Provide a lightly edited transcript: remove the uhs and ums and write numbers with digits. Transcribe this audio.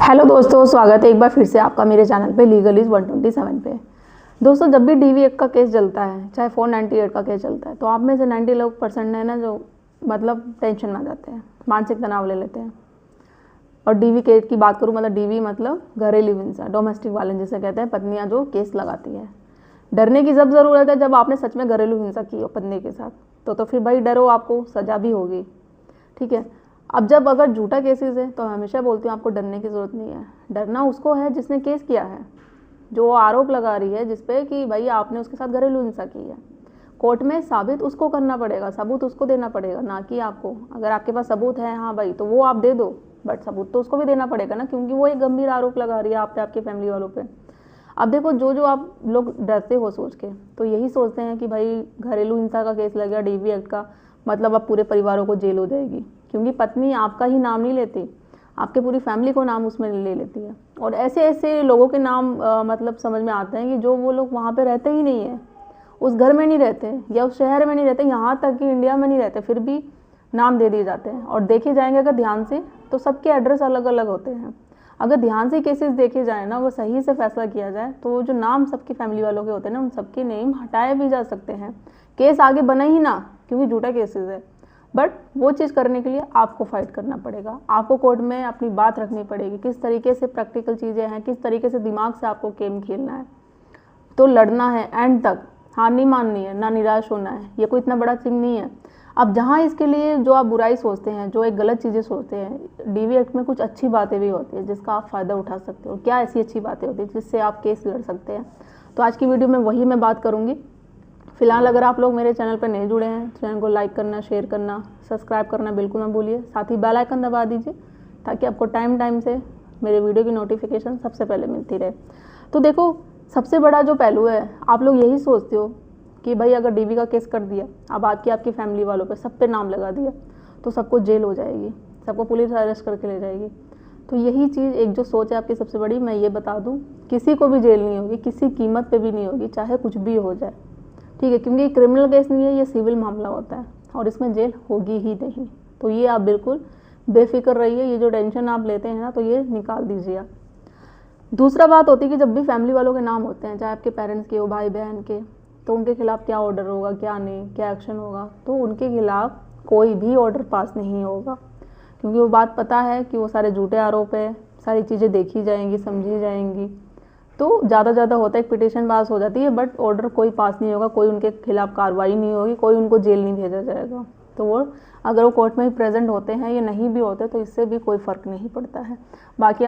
Hello दोस्तों, स्वागत है एक बार फिर से आपका मेरे चैनल पे लीगलीज 127 पे। दोस्तों, जब भी डीवी एक्ट का केस चलता है, चाहे 498 का केस चलता है, तो आप में से 90% है ना जो मतलब टेंशन में आ जाते हैं, मानसिक तनाव ले लेते हैं। और डीवी केस की बात करूँ, मतलब डीवी मतलब घरेलू हिंसा, डोमेस्टिक वायलेंस जिसे कहते हैं, पत्नियाँ जो केस लगाती है। डरने की जब ज़रूरत है जब आपने सच में घरेलू हिंसा की हो पत्नी के साथ, तो फिर भाई डरो, आपको सज़ा भी होगी। ठीक है। अब जब अगर झूठा केसेस है तो मैं हमेशा बोलती हूँ आपको डरने की ज़रूरत नहीं है। डरना उसको है जिसने केस किया है, जो आरोप लगा रही है जिस पे कि भाई आपने उसके साथ घरेलू हिंसा की है। कोर्ट में साबित उसको करना पड़ेगा, सबूत उसको देना पड़ेगा, ना कि आपको। अगर आपके पास सबूत है हाँ भाई, तो वो आप दे दो, बट सबूत तो उसको भी देना पड़ेगा ना, क्योंकि वो एक गंभीर आरोप लगा रही है आप पे, आपकी फैमिली वालों पे। अब देखो, जो आप लोग डरते हो सोच के, तो यही सोचते हैं कि भाई घरेलू हिंसा का केस लग गया, डीवी एक्ट का, मतलब अब पूरे परिवारों को जेल हो जाएगी। क्योंकि पत्नी आपका ही नाम नहीं लेती, आपके पूरी फैमिली को नाम उसमें ले लेती है। और ऐसे ऐसे लोगों के नाम मतलब समझ में आते हैं कि जो वो लोग वहाँ पे रहते ही नहीं है, उस घर में नहीं रहते या उस शहर में नहीं रहते, यहाँ तक कि इंडिया में नहीं रहते, फिर भी नाम दे दिए जाते हैं। और देखे जाएंगे अगर ध्यान से, तो सबके एड्रेस अलग अलग होते हैं। अगर ध्यान से केसेस देखे जाए ना, वो सही से फैसला किया जाए, तो जो नाम सबकी फैमिली वालों के होते हैं ना, उन सबके नेम हटाए भी जा सकते हैं। केस आगे बना ही ना, क्योंकि झूठा केसेस है। बट वो चीज़ करने के लिए आपको फाइट करना पड़ेगा, आपको कोर्ट में अपनी बात रखनी पड़ेगी, किस तरीके से प्रैक्टिकल चीज़ें हैं, किस तरीके से दिमाग से आपको गेम खेलना है। तो लड़ना है एंड तक, हार नहीं माननी है, ना निराश होना है। ये कोई इतना बड़ा चिन्ह नहीं है। अब जहाँ इसके लिए जो आप बुराई सोचते हैं, जो एक गलत चीज़ें सोचते हैं, डीवी एक्ट में कुछ अच्छी बातें भी होती है जिसका आप फ़ायदा उठा सकते हो। क्या ऐसी अच्छी बातें होती है जिससे आप केस लड़ सकते हैं, तो आज की वीडियो में वही मैं बात करूँगी। फिलहाल अगर आप लोग मेरे चैनल पर नहीं जुड़े हैं, चैनल को लाइक करना, शेयर करना, सब्सक्राइब करना बिल्कुल ना भूलिए। साथ ही बेल आइकन दबा दीजिए ताकि आपको टाइम से मेरे वीडियो की नोटिफिकेशन सबसे पहले मिलती रहे। तो देखो, सबसे बड़ा जो पहलू है, आप लोग यही सोचते हो कि भाई अगर डीवी का केस कर दिया, अब आपकी फैमिली वालों पे सब पे नाम लगा दिया, तो सबको जेल हो जाएगी, सबको पुलिस अरेस्ट करके ले जाएगी। तो यही चीज़ एक जो सोच है आपकी सबसे बड़ी, मैं ये बता दूं, किसी को भी जेल नहीं होगी, किसी कीमत पे भी नहीं होगी, चाहे कुछ भी हो जाए। ठीक है, क्योंकि क्रिमिनल केस नहीं है, ये सिविल मामला होता है और इसमें जेल होगी ही नहीं। तो ये आप बिल्कुल बेफिक्र रहिए, ये जो टेंशन आप लेते हैं ना, तो ये निकाल दीजिए। दूसरा बात होती है कि जब भी फैमिली वालों के नाम होते हैं, चाहे आपके पेरेंट्स के हो, भाई बहन के, तो उनके खिलाफ क्या ऑर्डर होगा, क्या नहीं, क्या एक्शन होगा। तो उनके खिलाफ कोई भी ऑर्डर पास नहीं होगा, क्योंकि वो बात पता है कि वो सारे झूठे आरोप है, सारी चीज़ें देखी जाएंगी, समझी जाएंगी। तो ज़्यादा होता है एक पिटीशन पास हो जाती है, बट ऑर्डर कोई पास नहीं होगा, कोई उनके खिलाफ कार्रवाई नहीं होगी, कोई उनको जेल नहीं भेजा जाएगा। तो वो अगर वो कोर्ट में ही प्रेजेंट होते हैं या नहीं भी होते, तो इससे भी कोई फ़र्क नहीं पड़ता है। बाकी